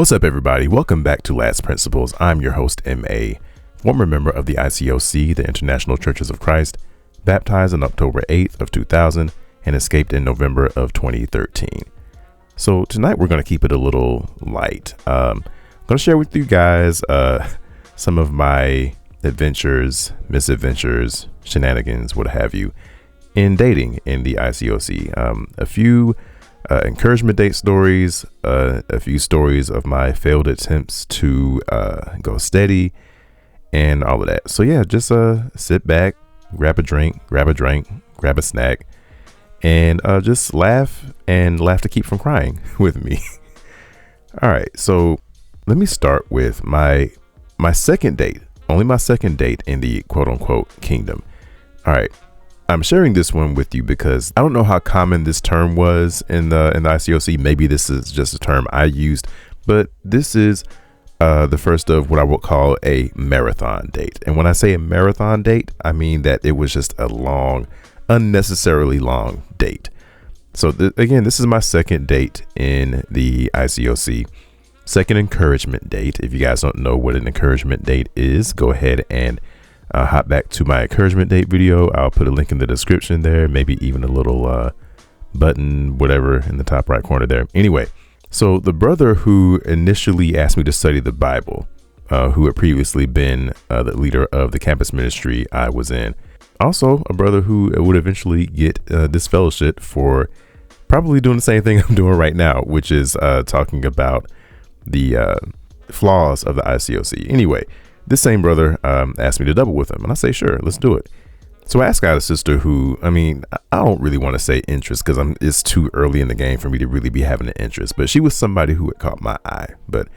What's up, everybody? Welcome back to Last Principles. I'm your host, M.A., former member of the ICOC, the International Churches of Christ, baptized on October 8th of 2000 and escaped in November of 2013. So tonight we're going to keep it a little light. I'm going to share with you guys some of my adventures, misadventures, shenanigans, what have you, in dating in the ICOC. A few encouragement date stories, a few stories of my failed attempts to go steady, and all of that. So yeah, just sit back, grab a drink, grab a snack, and just laugh to keep from crying with me. All right, so let me start with my second date, only my second date in the quote unquote kingdom. All right. I'm sharing this one with you because I don't know how common this term was in the ICOC. Maybe this is just a term I used, but this is the first of what I would call a marathon date. And when I say a marathon date, I mean that it was just a long, unnecessarily long date. So again, this is my second date in the ICOC, second encouragement date. If you guys don't know what an encouragement date is, go ahead and hop back to my encouragement date video. I'll put a link in the description there, maybe even a little button, whatever, in the top right corner there. Anyway, so the brother who initially asked me to study the Bible, who had previously been the leader of the campus ministry I was in, also a brother who would eventually get this fellowship for probably doing the same thing I'm doing right now, which is talking about the flaws of the ICOC. Anyway, this same brother asked me to double with him, and I say, sure, let's do it. So I asked out a sister who, I don't really want to say interest because it's too early in the game for me to really be having an interest, but she was somebody who had caught my eye. But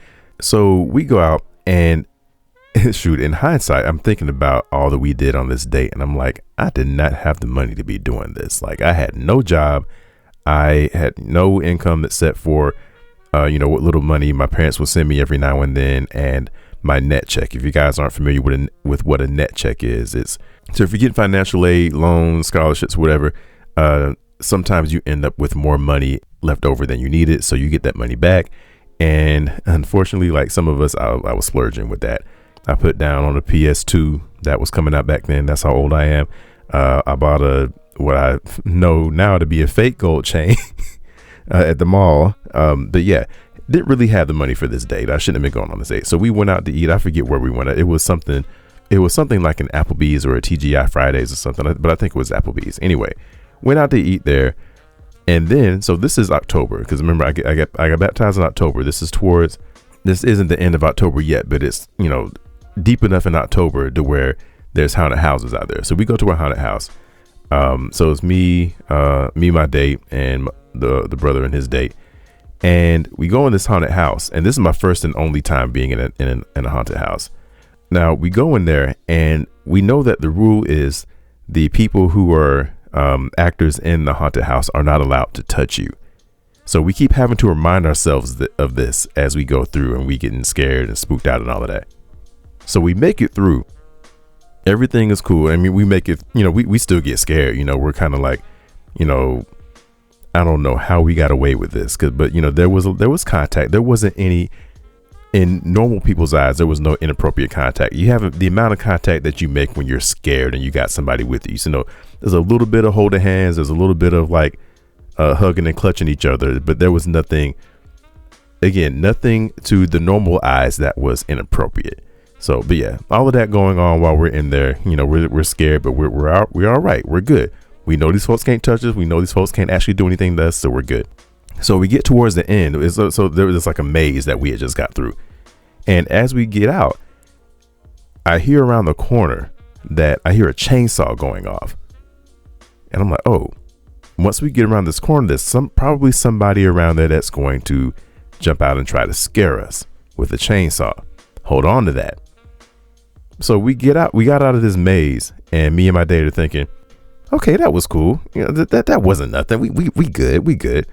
so we go out and shoot, in hindsight, I'm thinking about all that we did on this date, and I'm like, I did not have the money to be doing this. Like, I had no job. I had no income except for, what little money my parents would send me every now and then, and my net check. If you guys aren't familiar with what a net check is, it's so if you get financial aid, loans, scholarships, whatever, sometimes you end up with more money left over than you needed, so you get that money back. And unfortunately, like some of us, I was splurging with that. I put down on a PS2 that was coming out back then. That's how old I am. I bought what I know now to be a fake gold chain at the mall. But yeah, didn't really have the money for this date. I shouldn't have been going on this date. So we went out to eat. I forget where we went. It was something like an Applebee's or a TGI Fridays or something, but I think it was Applebee's. Anyway, went out to eat there. And then, so this is October, because remember I got baptized in October. This isn't the end of October yet, but it's, deep enough in October to where there's haunted houses out there. So we go to a haunted house. So it's me, my date, and the brother and his date. And we go in this haunted house, and this is my first and only time being in a haunted house. Now we go in there, and we know that the rule is the people who are actors in the haunted house are not allowed to touch you. So we keep having to remind ourselves of this as we go through, and we getting scared and spooked out and all of that. So we make it through. Everything is cool. We make it, we still get scared. We're kind of like, I don't know how we got away with this, but there was contact. There wasn't any, in normal people's eyes, there was no inappropriate contact. You have the amount of contact that you make when you're scared and you got somebody with you. So there's a little bit of holding hands. There's a little bit of like hugging and clutching each other, but there was nothing to the normal eyes that was inappropriate. So, but yeah, all of that going on while we're in there, we're scared, but we're all right. We're good. We know these folks can't touch us. We know these folks can't actually do anything to us, so we're good. So we get towards the end. So there was like a maze that we had just got through. And as we get out, I hear around the corner that I hear a chainsaw going off. And I'm like, oh, once we get around this corner, there's probably somebody around there that's going to jump out and try to scare us with a chainsaw. Hold on to that. So we got out of this maze, and me and my date are thinking, okay, that was cool. That wasn't nothing. We good.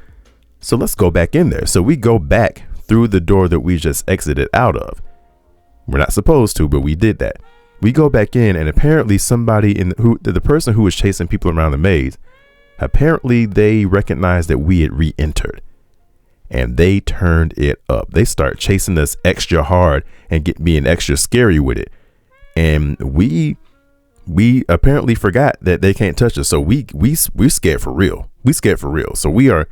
So let's go back in there. So we go back through the door that we just exited out of. We're not supposed to, but we did that. We go back in, and apparently somebody the person who was chasing people around the maze, apparently they recognized that we had re-entered. and they turned it up. They start chasing us extra hard and being extra scary with it. And we apparently forgot that they can't touch us. So we scared for real. We scared for real. So we are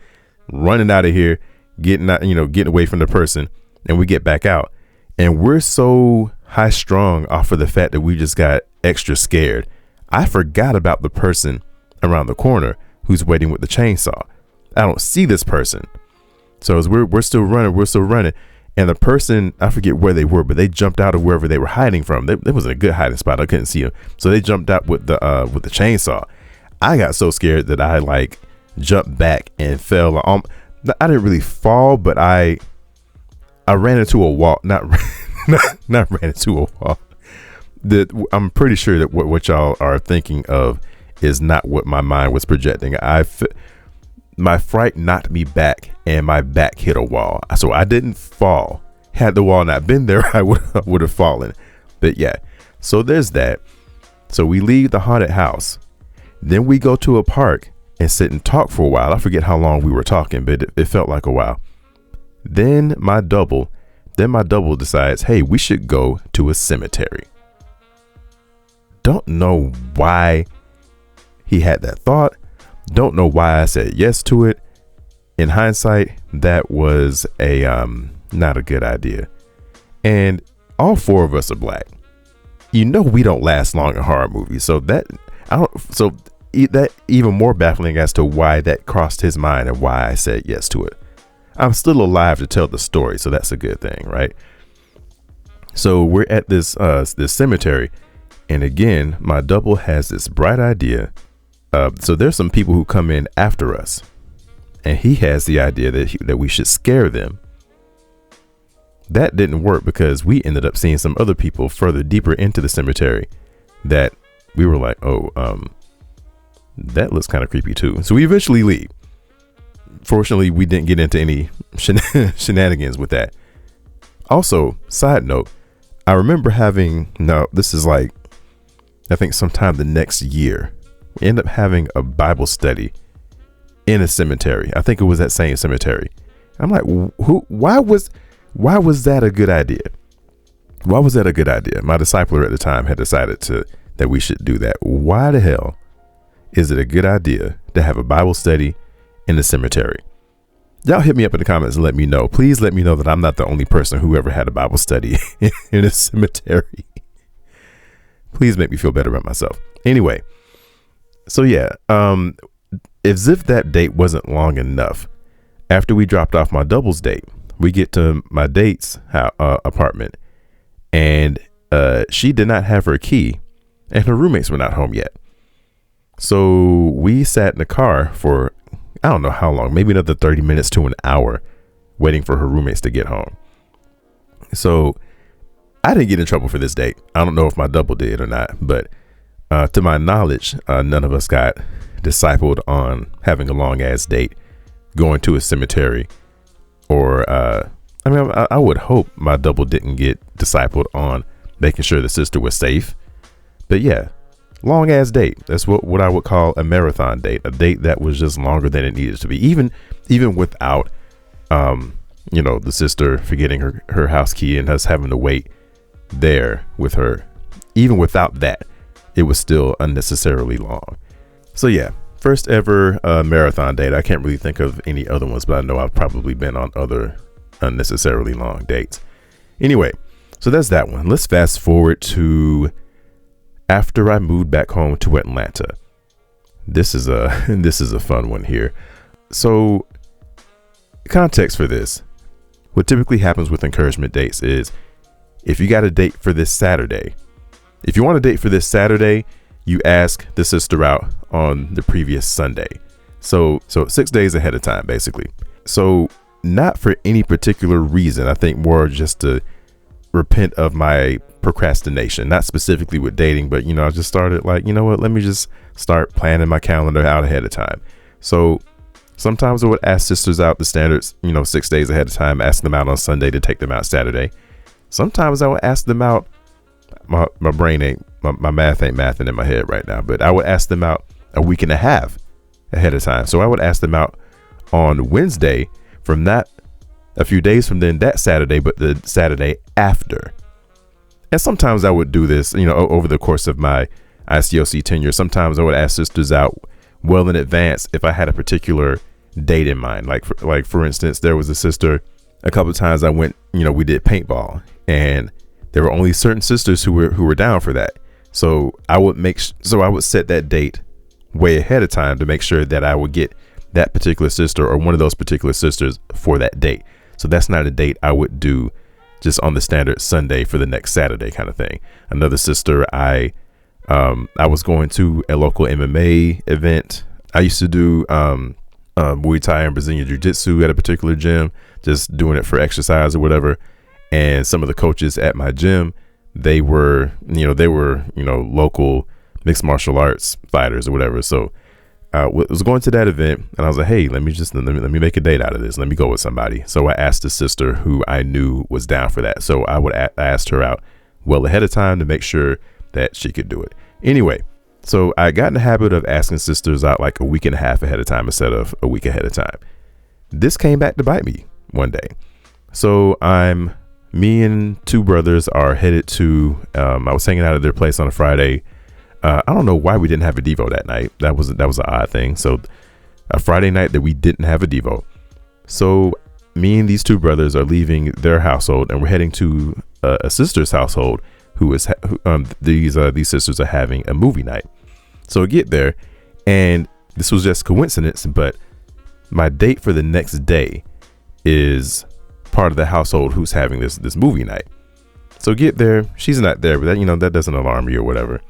running out of here, getting away from the person, and we get back out. And we're so high strung off of the fact that we just got extra scared. I forgot about the person around the corner who's waiting with the chainsaw. I don't see this person. So as we're still running. And the person, I forget where they were, but they jumped out of wherever they were hiding from. There was a good hiding spot. I couldn't see them. So they jumped out with the chainsaw. I got so scared that I like jumped back and fell. I didn't really fall, but I ran into a wall. Not ran into a wall. I'm pretty sure that what y'all are thinking of is not what my mind was projecting. My fright knocked me back and my back hit a wall. So I didn't fall. Had the wall not been there, I would have fallen. But yeah, so there's that. So we leave the haunted house. Then we go to a park and sit and talk for a while. I forget how long we were talking, but it felt like a while. Then my double decides, hey, we should go to a cemetery. Don't know why he had that thought. Don't know why I said yes to it. In hindsight, that was not a good idea. And all four of us are black. We don't last long in horror movies. So that even more baffling as to why that crossed his mind and why I said yes to it. I'm still alive to tell the story, so that's a good thing, right? So we're at this cemetery, and again, my double has this bright idea. So there's some people who come in after us, and he has the idea that we should scare them. That didn't work because we ended up seeing some other people further deeper into the cemetery that we were like, that looks kind of creepy too. So we eventually leave. Fortunately, we didn't get into any shenanigans with that. Also, side note, I remember this is like, I think sometime the next year, we end up having a Bible study in a cemetery. I think it was that same cemetery. I'm like, why was that a good idea? Why was that a good idea? My discipler at the time had decided that we should do that. Why the hell is it a good idea to have a Bible study in the cemetery? Y'all hit me up in the comments and let me know. Please let me know that I'm not the only person who ever had a Bible study in a cemetery. Please make me feel better about myself. Anyway, so yeah, as if that date wasn't long enough, after we dropped off my double's date, we get to my date's apartment, and she did not have her key, and her roommates were not home yet. So we sat in the car for, I don't know how long, maybe another 30 minutes to an hour, waiting for her roommates to get home. So I didn't get in trouble for this date. I don't know if my double did or not, but to my knowledge, none of us got discipled on having a long ass date, going to a cemetery, or I would hope my double didn't get discipled on making sure the sister was safe. But yeah, long ass date. That's what I would call a marathon date, a date that was just longer than it needed to be, even without the sister forgetting her house key and us having to wait there with her. Even without that, it was still unnecessarily long. So yeah, first ever marathon date. I can't really think of any other ones, but I know I've probably been on other unnecessarily long dates. Anyway, so that's that one. Let's fast forward to after I moved back home to Atlanta. This is a fun one here. So context for this, what typically happens with encouragement dates is, if you got a date for this Saturday, if you want a date for this Saturday, you ask the sister out on the previous Sunday. So 6 days ahead of time, basically. So not for any particular reason. I think more just to repent of my procrastination, not specifically with dating, but I just started like, let me just start planning my calendar out ahead of time. So sometimes I would ask sisters out the standards, 6 days ahead of time, ask them out on Sunday to take them out Saturday. Sometimes I would ask them out. My math ain't mathing in my head right now, but I would ask them out a week and a half ahead of time. So I would ask them out on Wednesday. From that a few days from then, that Saturday, but the Saturday after. And sometimes I would do this, over the course of my ICOC tenure. Sometimes I would ask sisters out well in advance if I had a particular date in mind. Like for instance, there was a sister, a couple of times I went, we did paintball, and there were only certain sisters who were down for that. So I would set that date way ahead of time to make sure that I would get that particular sister or one of those particular sisters for that date. So that's not a date I would do just on the standard Sunday for the next Saturday kind of thing. Another sister, I was going to a local MMA event. I used to do Muay Thai and Brazilian Jiu-Jitsu at a particular gym, just doing it for exercise or whatever. And some of the coaches at my gym, they were local mixed martial arts fighters or whatever. So I was going to that event, and I was like, hey, let me make a date out of this. Let me go with somebody. So I asked a sister who I knew was down for that. So I asked her out well ahead of time to make sure that she could do it. Anyway, so I got in the habit of asking sisters out like a week and a half ahead of time instead of a week ahead of time. This came back to bite me one day. So me and two brothers are headed to, I was hanging out at their place on a Friday. I don't know why we didn't have a Devo that night. That was an odd thing. So a Friday night that we didn't have a Devo. So me and these two brothers are leaving their household, and we're heading to a sister's household these sisters are having a movie night. So I get there, and this was just coincidence, but my date for the next day is part of the household who's having this movie night. So get there, she's not there, but that doesn't alarm me or whatever.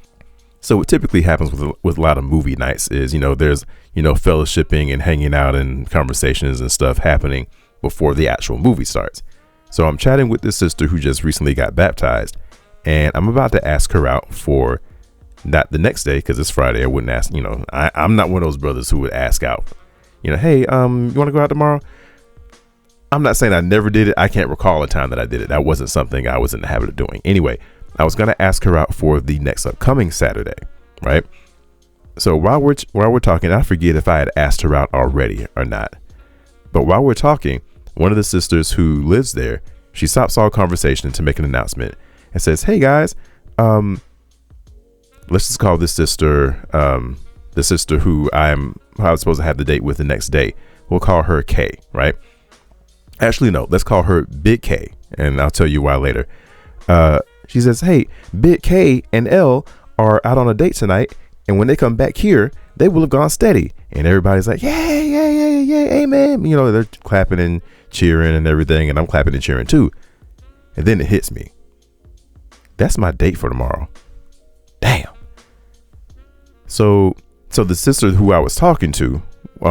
So what typically happens with a lot of movie nights is, there's, fellowshipping and hanging out and conversations and stuff happening before the actual movie starts. So I'm chatting with this sister who just recently got baptized, and I'm about to ask her out for not the next day, because it's Friday. I wouldn't ask, I'm not one of those brothers who would ask out, hey, you want to go out tomorrow? I'm not saying I never did it. I can't recall a time that I did it. That wasn't something I was in the habit of doing. Anyway, I was going to ask her out for the next upcoming Saturday, right? So while we're talking, I forget if I had asked her out already or not. But while we're talking, one of the sisters who lives there, she stops all conversation to make an announcement and says, hey guys, let's just call this sister, the sister who I was supposed to have the date with the next day. We'll call her K, right? Actually, no, let's call her Big K, and I'll tell you why later. She says, hey, Big K and L are out on a date tonight, and when they come back here, they will have gone steady. And everybody's like, yeah, amen. They're clapping and cheering and everything, and I'm clapping and cheering too. And then it hits me. That's my date for tomorrow. Damn. So the sister who I was talking to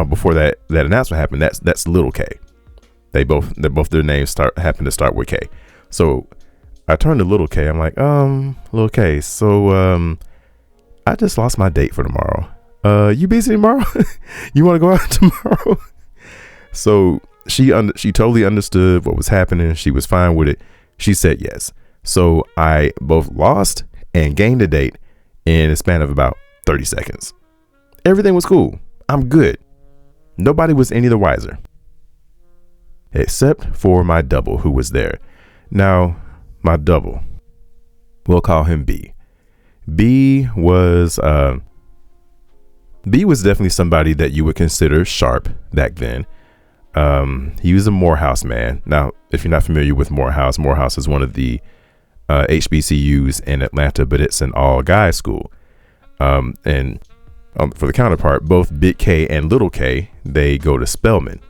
before that announcement happened, that's little K. Their names happen to start with K. So I turned to little K. I'm like, little K. So I just lost my date for tomorrow. You busy tomorrow? You want to go out tomorrow? So she totally understood what was happening. She was fine with it. She said yes. So I both lost and gained a date in a span of about 30 seconds. Everything was cool. I'm good. Nobody was any the wiser, except for my double who was there. Now, my double, we'll call him B. B was definitely somebody that you would consider sharp back then. He was a Morehouse man. Now, if you're not familiar with Morehouse is one of the HBCUs in Atlanta, but it's an all-guys school. And for the counterpart, both Big K and Little K, they go to Spelman.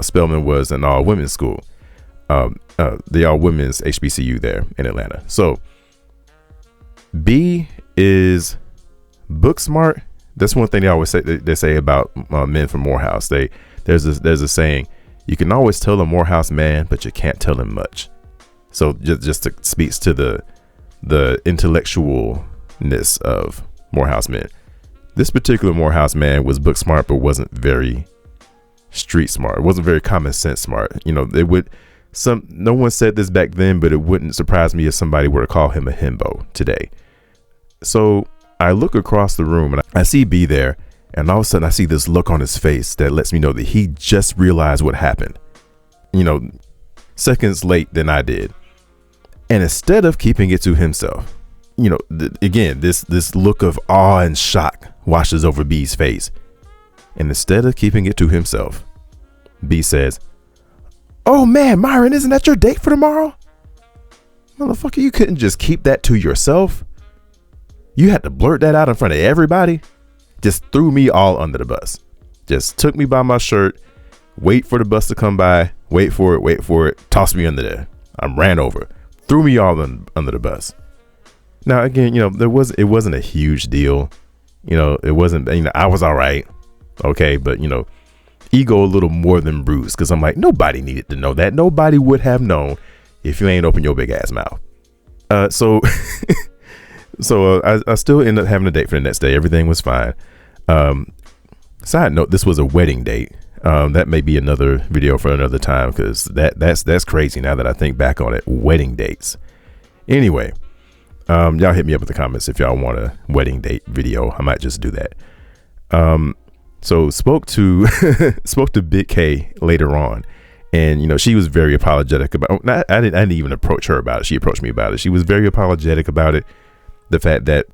Spelman was an all-women's school. The all-women's HBCU there in Atlanta. So B is book smart. That's one thing they always say. They say about men from Morehouse. There's a saying: you can always tell a Morehouse man, but you can't tell him much. So just speaks to the intellectualness of Morehouse men. This particular Morehouse man was book smart, but wasn't very street smart. It wasn't very common sense smart. No one said this back then, but it wouldn't surprise me if somebody were to call him a himbo today. So I look across the room and I see B there, and all of a sudden I see this look on his face that lets me know that he just realized what happened. seconds late than I did. And instead of keeping it to himself, again, this look of awe and shock washes over B's face. And instead of keeping it to himself, B says, "Oh man, Myron, isn't that your date for tomorrow?" Motherfucker, you couldn't just keep that to yourself. You had to blurt that out in front of everybody. Just threw me all under the bus. Just took me by my shirt, wait for the bus to come by, wait for it, tossed me under there. I ran over, threw me all under the bus. Now, again, it wasn't a huge deal. It wasn't, I was all right. Okay. But, ego a little more than bruised, because I'm like, nobody needed to know that. Nobody would have known if you ain't open your big ass mouth. So I still ended up having a date for the next day. Everything was fine. Side note, this was a wedding date. That may be another video for another time, because that's crazy now that I think back on it. Wedding dates. Anyway, y'all hit me up in the comments if y'all want a wedding date video. I might just do that. So spoke to Big K later on, and she was very apologetic about. I didn't even approach her about it. She approached me about it. She was very apologetic about it. The fact that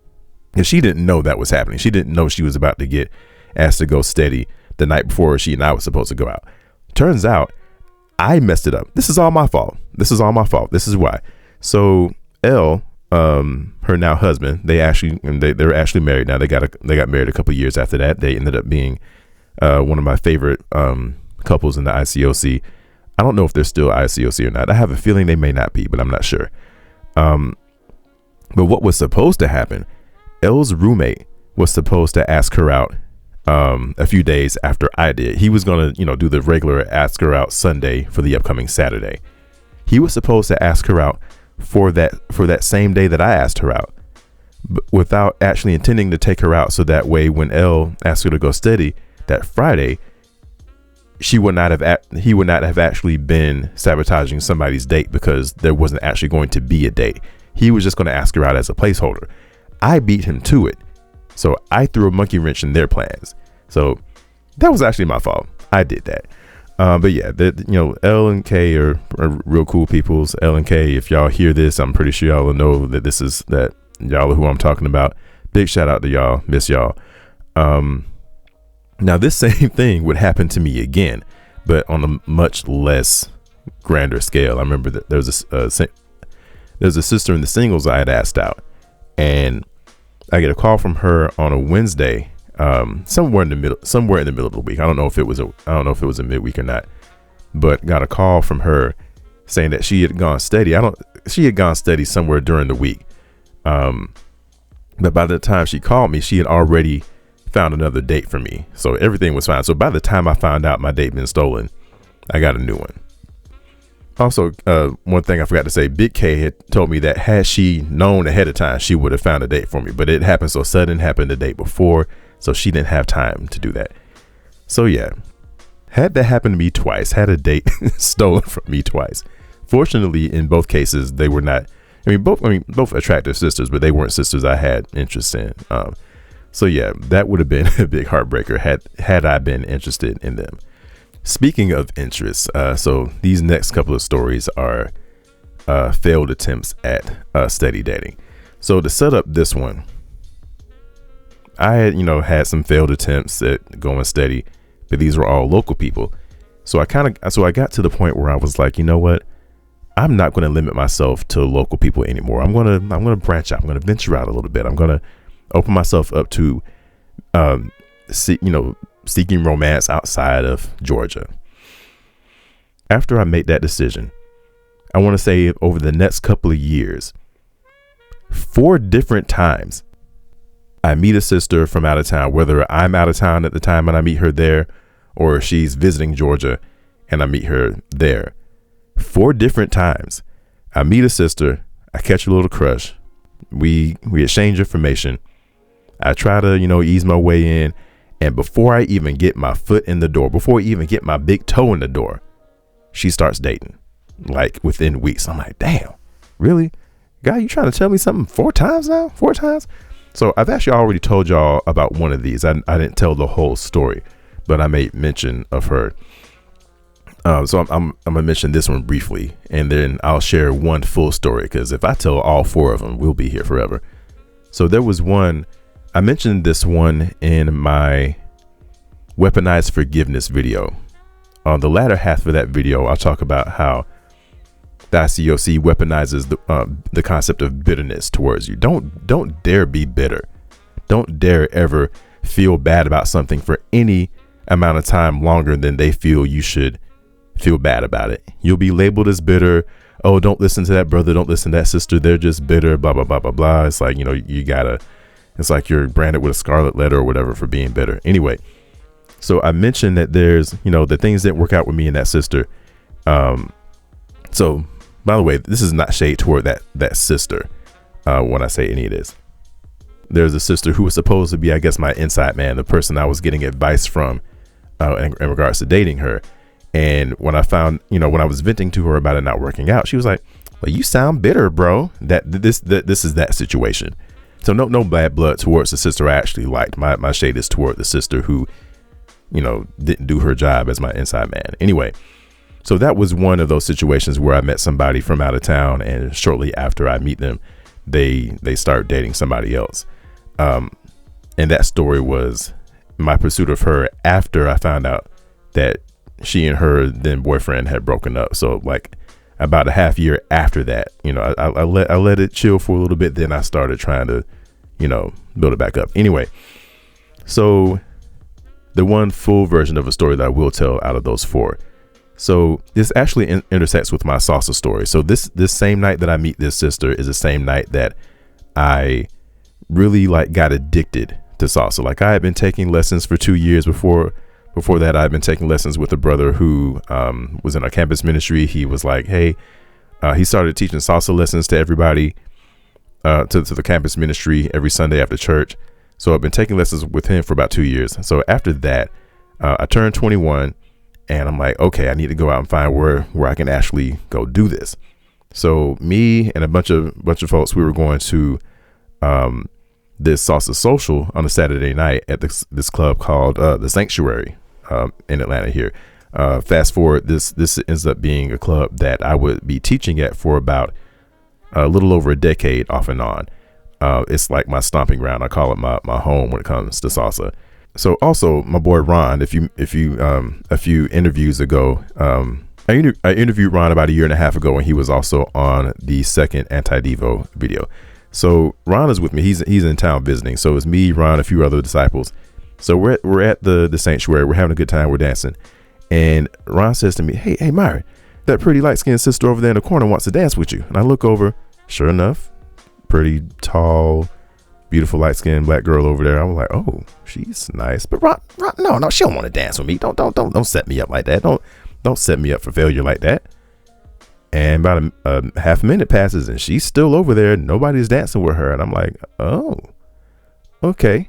she didn't know that was happening. She didn't know she was about to get asked to go steady the night before she and I was supposed to go out. Turns out I messed it up. This is all my fault. This is why. So L, her now husband, they're actually married now. They got married a couple of years after that. They ended up being one of my favorite couples in the ICOC. I don't know if they're still ICOC or not. I have a feeling they may not be, but I'm not sure. But what was supposed to happen, L's roommate was supposed to ask her out a few days after I did. He was going to, do the regular ask her out Sunday for the upcoming Saturday. He was supposed to ask her out for that same day that I asked her out, but without actually intending to take her out. So that way, when L asked her to go steady that Friday, he would not have actually been sabotaging somebody's date, because there wasn't actually going to be a date. He was just going to ask her out as a placeholder. I beat him to it. So I threw a monkey wrench in their plans. So that was actually my fault. I did that. But yeah, L and K are real cool peoples. L and K, if y'all hear this, I'm pretty sure y'all will know that y'all are who I'm talking about. Big shout out to y'all. Miss y'all. Now this same thing would happen to me again, but on a much less grander scale. I remember that there's a sister in the singles I had asked out, and I get a call from her on a Wednesday, somewhere in the middle of the week. I don't know if it was a midweek or not, but got a call from her saying that she had gone steady. She had gone steady somewhere during the week. But by the time she called me, she had already found another date for me. So everything was fine. So by the time I found out my date been stolen, I got a new one. Also, one thing I forgot to say, Big K had told me that had she known ahead of time, she would have found a date for me. But it happened so sudden, happened the day before, so she didn't have time to do that. So yeah, had that happened to me twice, had a date stolen from me twice. Fortunately, in both cases, they were not. Both attractive sisters, but they weren't sisters I had interest in. So yeah, that would have been a big heartbreaker had I been interested in them. Speaking of interest, so these next couple of stories are failed attempts at steady dating. So to set up this one, I had some failed attempts at going steady, but these were all local people. So I got to the point where I was like, you know what? I'm not going to limit myself to local people anymore. I'm going to branch out. I'm going to venture out a little bit. I'm going to open myself up to seeking romance outside of Georgia. After I made that decision, I want to say over the next couple of years, 4 different times, I meet a sister from out of town, whether I'm out of town at the time and I meet her there, or she's visiting Georgia and I meet her there. 4 different times, I meet a sister, I catch a little crush, we exchange information, I try to, ease my way in, and before I even get my foot in the door, before I even get my big toe in the door, she starts dating, like within weeks. I'm like, damn, really? Guy, you trying to tell me something 4 times now? 4 times? So I've actually already told y'all about one of these. I didn't tell the whole story, but I made mention of her. So I'm gonna mention this one briefly, and then I'll share one full story, because if I tell all four of them, we'll be here forever. So there was one, I mentioned this one in my weaponized forgiveness video. On the latter half of that video, I'll talk about how the ICOC weaponizes the concept of bitterness towards you. Don't dare be bitter. Don't dare ever feel bad about something for any amount of time longer than they feel you should feel bad about it. You'll be labeled as bitter. Oh, don't listen to that brother. Don't listen to that sister. They're just bitter, blah, blah, blah, blah, blah. It's like, it's like you're branded with a scarlet letter or whatever for being bitter. Anyway, so I mentioned that there's, the things didn't work out with me and that sister. So by the way, this is not shade toward that sister. When I say any of this, there's a sister who was supposed to be, I guess, my inside man, the person I was getting advice from in regards to dating her. And when I found, when I was venting to her about it not working out, she was like, well, you sound bitter, bro. This is that situation. So no bad blood towards the sister I actually liked. My shade is toward the sister who, didn't do her job as my inside man. Anyway, so that was one of those situations where I met somebody from out of town, and shortly after I meet them, they start dating somebody else. And that story was my pursuit of her after I found out that she and her then boyfriend had broken up. So like about a half year after that, I let it chill for a little bit. Then I started trying to, build it back up. Anyway, so the one full version of a story that I will tell out of those four. So this actually intersects with my salsa story. So this same night that I meet this sister is the same night that I really got addicted to salsa. Like I had been taking lessons for 2 years before that. I've been taking lessons with a brother who was in our campus ministry. He was like, hey, he started teaching salsa lessons to everybody, to the campus ministry every Sunday after church. So I've been taking lessons with him for about 2 years. So after that, I turned 21, and I'm like, okay, I need to go out and find where I can actually go do this. So me and a bunch of folks, we were going to this salsa social on a Saturday night at this club called the Sanctuary in Atlanta here. Fast forward, this ends up being a club that I would be teaching at for about a little over a decade off and on. It's like my stomping ground. I call it my home when it comes to salsa. So also my boy Ron, if you a few interviews ago, I interviewed Ron about a year and a half ago when he was also on the second Anti-Devo video. So Ron is with me. He's in town visiting. So it's me, Ron, a few other disciples. So we're at the sanctuary. We're having a good time. We're dancing. And Ron says to me, hey, Myron, that pretty light-skinned sister over there in the corner wants to dance with you. And I look over, sure enough, pretty tall, beautiful light-skinned black girl over there. I was like, oh, she's nice. But Ron, no, she don't want to dance with me. Don't set me up like that. Don't set me up for failure like that. And about a half a minute passes, and she's still over there. Nobody's dancing with her. And I'm like, oh, okay,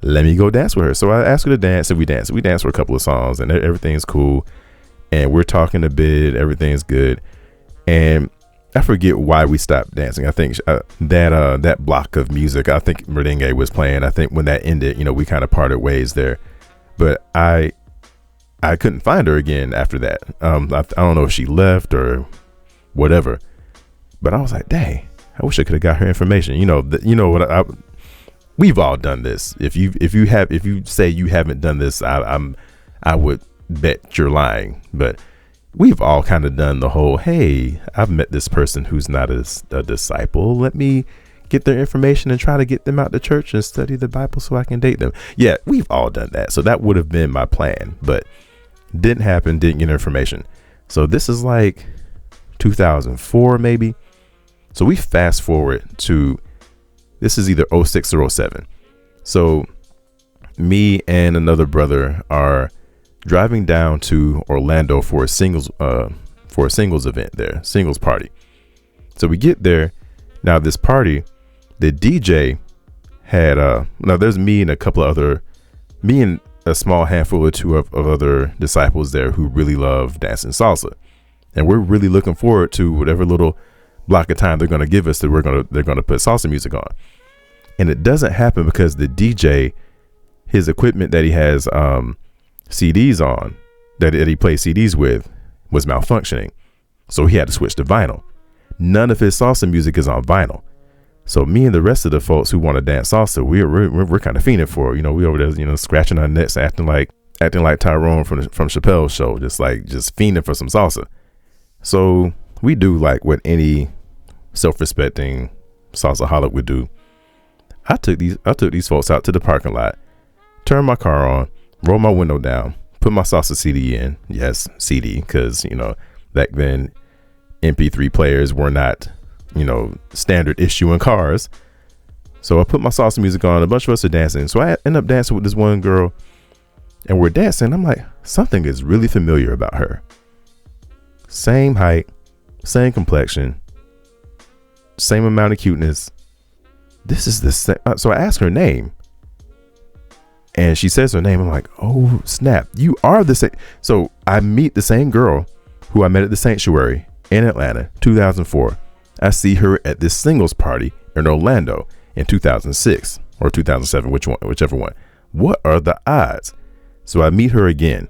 let me go dance with her. So I asked her to dance, and we danced. We danced for a couple of songs, and everything's cool. And we're talking a bit. Everything's good. And I forget why we stopped dancing. I think that block of music, I think Merengue was playing. I think when that ended, we kind of parted ways there. But I couldn't find her again after that. I don't know if she left or whatever. But I was like, dang, I wish I could have got her information. We've all done this. If you say you haven't done this, I would bet you're lying. But we've all kind of done the whole, hey, I've met this person who's not a disciple. Let me get their information and try to get them out to church and study the Bible so I can date them. Yeah, we've all done that. So that would have been my plan, but didn't happen, didn't get information. So this is like 2004 maybe. So we fast forward to, this is either 06 or 07. So me and another brother are driving down to Orlando for a singles event there, singles party. So we get there. Now this party, the DJ had now there's me and a small handful or two of other disciples there who really love dancing salsa, and we're really looking forward to whatever little block of time they're going to give us that they're going to put salsa music on. And it doesn't happen because the DJ, his equipment that he has CDs on, that he plays CDs with, was malfunctioning. So he had to switch to vinyl. None of his salsa music is on vinyl. So me and the rest of the folks who want to dance salsa, we're kind of fiending for it. We over there, scratching our necks, acting like Tyrone from Chappelle's show, just fiending for some salsa. So we do like what any self-respecting salsaholic would do. I took these folks out to the parking lot, turned my car on, rolled my window down, put my salsa CD in. Yes, CD, because back then MP3 players were not standard issue in cars. So I put my salsa music on. A bunch of us are dancing. So I end up dancing with this one girl, and we're dancing. I'm like, something is really familiar about her. Same height, same complexion, same amount of cuteness. This is the same. So I ask her name, and she says her name. I'm like, oh snap, you are the same. So I meet the same girl who I met at the Sanctuary in Atlanta, 2004. I see her at this singles party in Orlando in 2006 or 2007, whichever one. What are the odds? So I meet her again.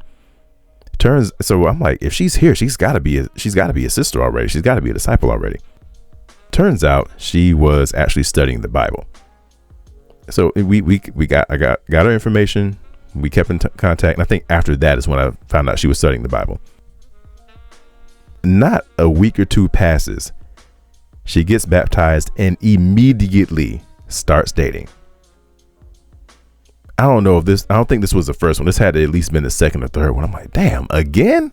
So I'm like, if she's here, she's got to be a sister already. She's got to be a disciple already. Turns out she was actually studying the Bible. So I got her information. We kept in contact. And I think after that is when I found out she was studying the Bible. Not a week or two passes. She gets baptized and immediately starts dating. I don't think this was the first one. This had to at least been the second or third one. I'm like, damn, again?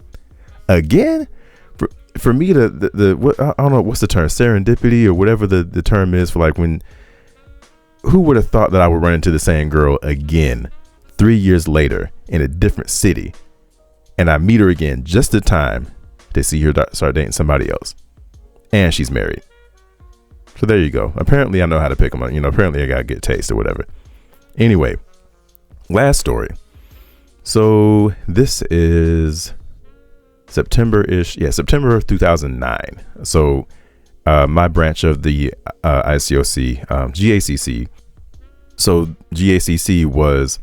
For me, I don't know, what's the term? Serendipity or whatever the term is for like when, who would have thought that I would run into the same girl again 3 years later in a different city, and I meet her again just in time to see her start dating somebody else, and she's married. So there you go. Apparently I know how to pick them up. Apparently I got a good taste or whatever. Anyway, last story. So this is September-ish. Yeah, September of 2009. So my branch of the ICOC, GACC. So GACC was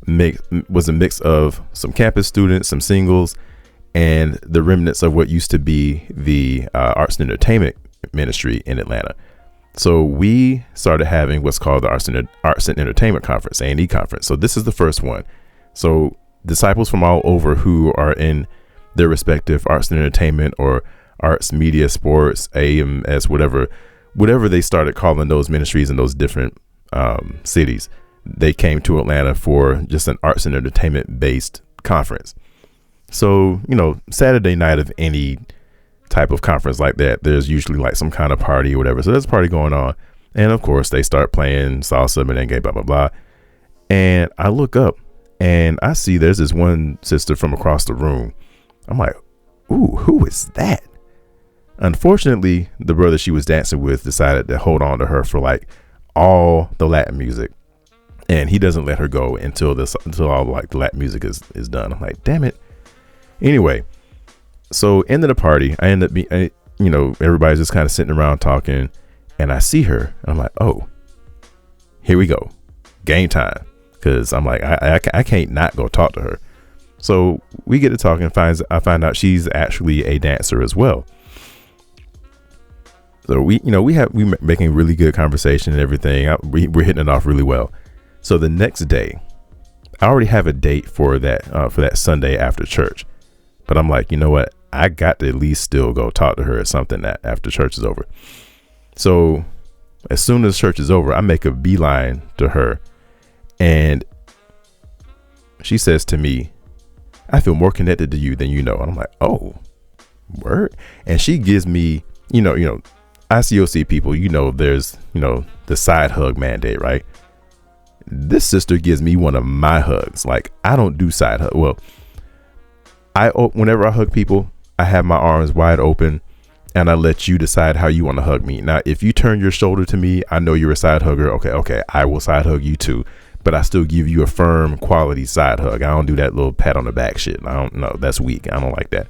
a mix of some campus students, some singles, and the remnants of what used to be the arts and entertainment ministry in Atlanta. So we started having what's called the Arts and Entertainment Conference, A&E Conference. So this is the first one. So disciples from all over who are in their respective arts and entertainment or arts, media, sports, AMS, whatever they started calling those ministries in those different cities. They came to Atlanta for just an arts and entertainment based conference. So, Saturday night of any type of conference like that, there's usually like some kind of party or whatever. So there's a party going on. And of course they start playing salsa, merengue, blah, blah, blah. And I look up and I see there's this one sister from across the room. I'm like, ooh, who is that? Unfortunately, the brother she was dancing with decided to hold on to her for like all the Latin music. And he doesn't let her go until all like the Latin music is done. I'm like, damn it. Anyway, so end of the party, I end up being, everybody's just kind of sitting around talking, and I see her. And I'm like, oh, here we go, game time. Because I'm like, I can't not go talk to her. So we get to talking. I find out she's actually a dancer as well. So we making really good conversation and everything. We're hitting it off really well. So the next day, I already have a date for that Sunday after church. But I'm like, you know what? I got to at least still go talk to her or something after church is over. So as soon as church is over, I make a beeline to her. And she says to me, I feel more connected to you than you know. And I'm like, oh, word. And she gives me, ICOC people, there's, the side hug mandate, right? This sister gives me one of my hugs. Like, I don't do side hug. Well, whenever I hug people, I have my arms wide open and I let you decide how you want to hug me. Now, if you turn your shoulder to me, I know you're a side hugger. Okay. I will side hug you too, but I still give you a firm quality side hug. I don't do that little pat on the back shit. I don't know. That's weak. I don't like that.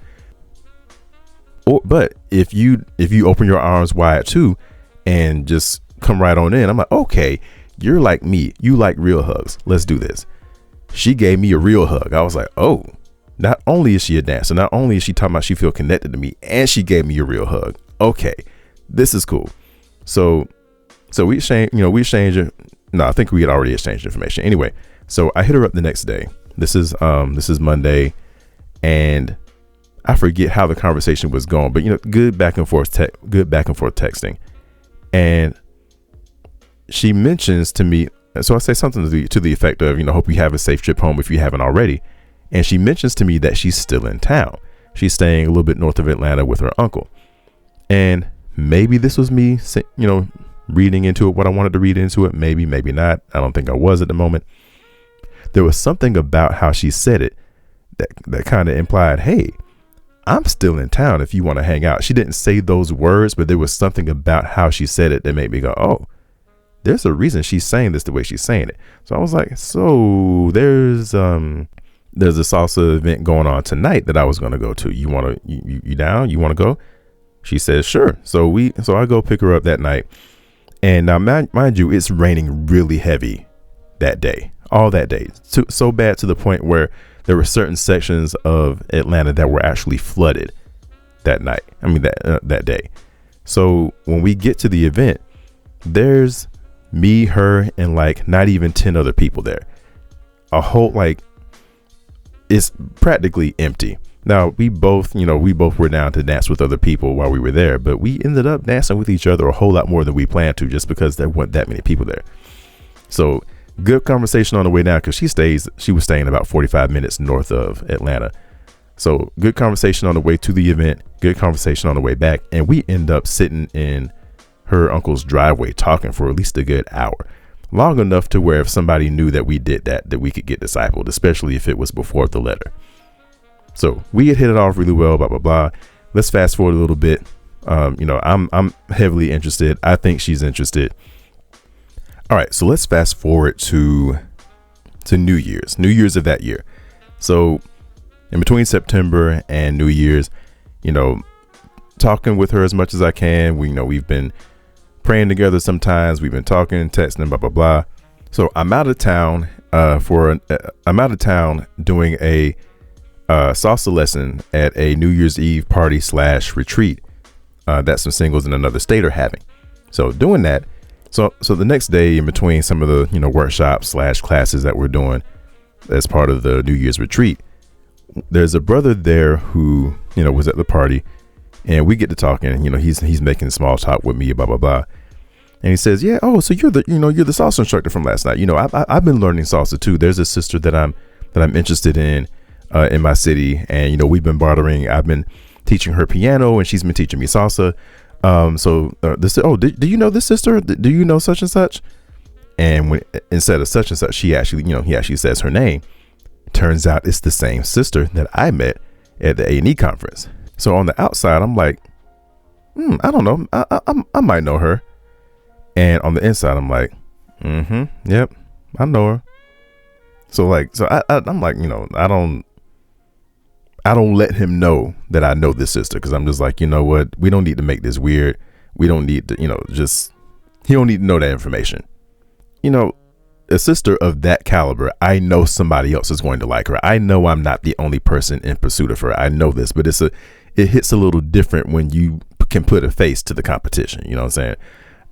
But if you open your arms wide too and just come right on in, I'm like, okay, you're like me. You like real hugs. Let's do this. She gave me a real hug. I was like, oh, not only is she a dancer, not only is she talking about she feel connected to me, and she gave me a real hug. Okay, this is cool. So we exchanged, no, I think we had already exchanged information. Anyway, so I hit her up the next day. This is Monday, and I forget how the conversation was going, but good back and forth texting. And she mentions to me, so I say something to the effect of, hope you have a safe trip home if you haven't already. And she mentions to me that she's still in town. She's staying a little bit north of Atlanta with her uncle. And maybe this was me, reading into it what I wanted to read into it. Maybe not. I don't think I was at the moment. There was something about how she said it that kind of implied, hey, I'm still in town if you want to hang out. She didn't say those words, but there was something about how she said it that made me go, oh, there's a reason she's saying this the way she's saying it. So I was like, so there's a salsa event going on tonight that I was going to go to. You down? You want to go? She says, sure. So I go pick her up that night. And now, mind you, it's raining really heavy that day, all that day. So bad to the point where there were certain sections of Atlanta that were actually flooded that night. I mean, that day. So when we get to the event, there's me, her, and like not even 10 other people there. A whole, it's practically empty. Now we both were down to dance with other people while we were there, but we ended up dancing with each other a whole lot more than we planned to, just because there weren't that many people there. So good conversation on the way down, because she was staying about 45 minutes north of Atlanta. So good conversation on the way to the event, good conversation on the way back, and we end up sitting in her uncle's driveway talking for at least a good hour. Long enough to where if somebody knew that we did that we could get discipled, especially if it was before the letter. So we had hit it off really well, blah, blah, blah. Let's fast forward a little bit. I'm heavily interested. I think she's interested. All right. So let's fast forward to New Year's of that year. So in between September and New Year's, talking with her as much as I can. We've been praying together sometimes. We've been talking, texting, blah, blah, blah. So I'm out of town doing a salsa lesson at a New Year's Eve party / retreat that some singles in another state are having. So doing that. So the next day, in between some of the workshops / classes that we're doing as part of the New Year's retreat, there's a brother there who was at the party, and we get to talking. He's making small talk with me, blah, blah, blah. And he says, yeah, oh, so you're the salsa instructor from last night. I've been learning salsa too. There's a sister that I'm interested in my city, and we've been bartering. I've been teaching her piano, and she's been teaching me salsa. Do you know this sister? Do you know such and such? And instead of such and such, he actually says her name. Turns out it's the same sister that I met at the A&E conference. So on the outside, I'm like, I don't know. I might know her. And on the inside, I'm like, yep, I know her. So I'm like, I don't let him know that I know this sister, because I'm just like, you know what? We don't need to make this weird. We don't need to, he don't need to know that information. A sister of that caliber, I know somebody else is going to like her. I know I'm not the only person in pursuit of her. I know this, but it hits a little different when you can put a face to the competition. You know what I'm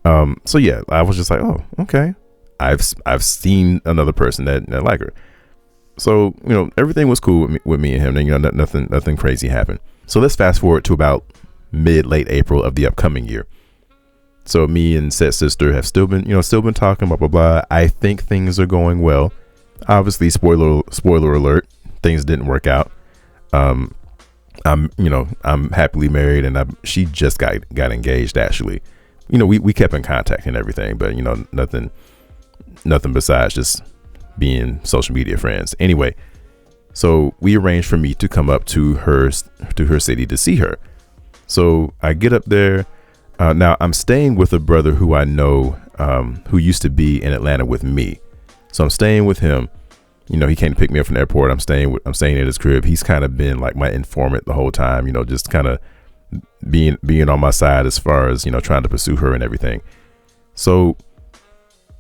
saying? So yeah, I was just like, oh, okay. I've seen another person that like her. So, everything was cool with me and him, and nothing crazy happened. So let's fast forward to about late April of the upcoming year. So me and said sister have still been talking, blah, blah, blah. I think things are going well. Obviously, spoiler alert, things didn't work out. I'm happily married, and she just got engaged, actually. We kept in contact and everything, but nothing besides just being social media friends. Anyway, so we arranged for me to come up to her city to see her. So I get up there. Now I'm staying with a brother who I know, who used to be in Atlanta with me. So I'm staying with him. He came to pick me up from the airport. I'm staying at his crib. He's kind of been like my informant the whole time, just kind of being on my side as far as, trying to pursue her and everything. So,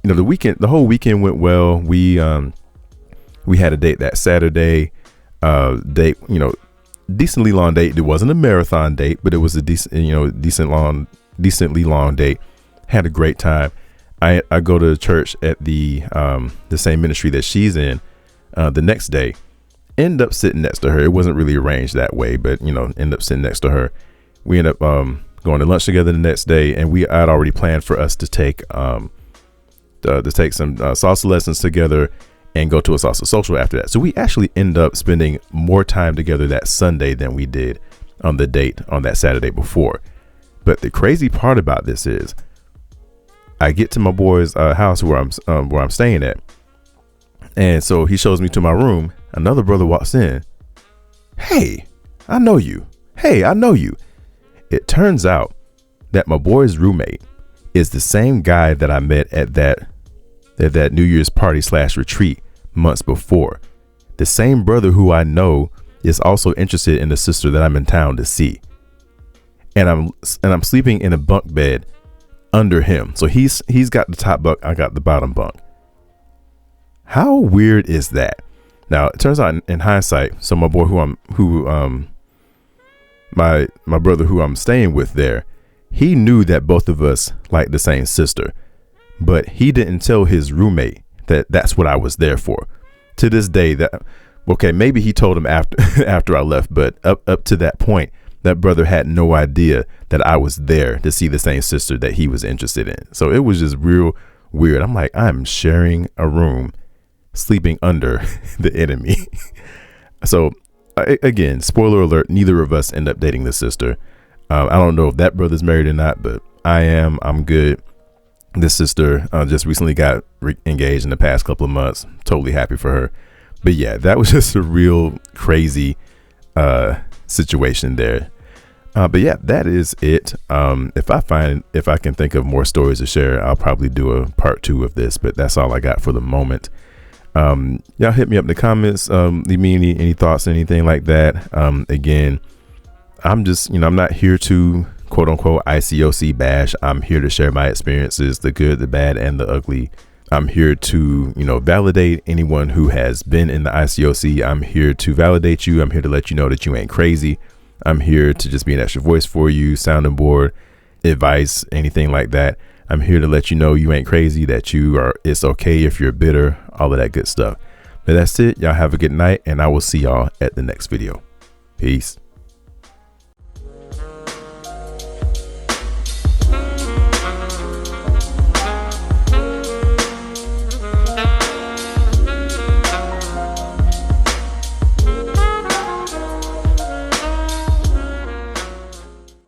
the whole weekend went well. We had a date that Saturday. date, decently long date. It wasn't a marathon date, but it was a decently long date. Had a great time. I go to church at the same ministry that she's in the next day. End up sitting next to her. It wasn't really arranged that way, but end up sitting next to her. We end up going to lunch together the next day, and I'd already planned for us to take some salsa lessons together and go to a salsa social after that. So we actually end up spending more time together that Sunday than we did on the date on that Saturday before. But the crazy part about this is, I get to my boy's house where I'm staying at, and so he shows me to my room. Another brother walks in. Hey, I know you. Hey, I know you. It turns out that my boy's roommate is the same guy that I met at that New Year's party / retreat months before. The same brother who I know is also interested in the sister that I'm in town to see. And I'm sleeping in a bunk bed under him. So he's got the top bunk, I got the bottom bunk. How weird is that? Now it turns out in hindsight, so my boy my brother who I'm staying with there, he knew that both of us liked the same sister, but he didn't tell his roommate that that's what I was there for. To this day, maybe he told him after I left, but up to that point, that brother had no idea that I was there to see the same sister that he was interested in. So it was just real weird. I'm like, I'm sharing a room, sleeping under the enemy. So again, spoiler alert, neither of us end up dating the sister. I don't know if that brother's married or not, but I'm good. This sister just recently got engaged in the past couple of months. Totally happy for her. But yeah, that was just a real crazy situation there. But yeah, that is it. If I can think of more stories to share, I'll probably do a part 2 of this, but that's all I got for the moment. Y'all hit me up in the comments. Leave me any thoughts, anything like that. Again, I'm just, I'm not here to quote unquote ICOC bash. I'm here to share my experiences, the good, the bad, and the ugly. I'm here to, validate anyone who has been in the ICOC. I'm here to validate you. I'm here to let you know that you ain't crazy. I'm here to just be an extra voice for you, sounding board, advice, anything like that. I'm here to let you know you ain't crazy, that it's okay if you're bitter, all of that good stuff. But that's it. Y'all have a good night, and I will see y'all at the next video. Peace.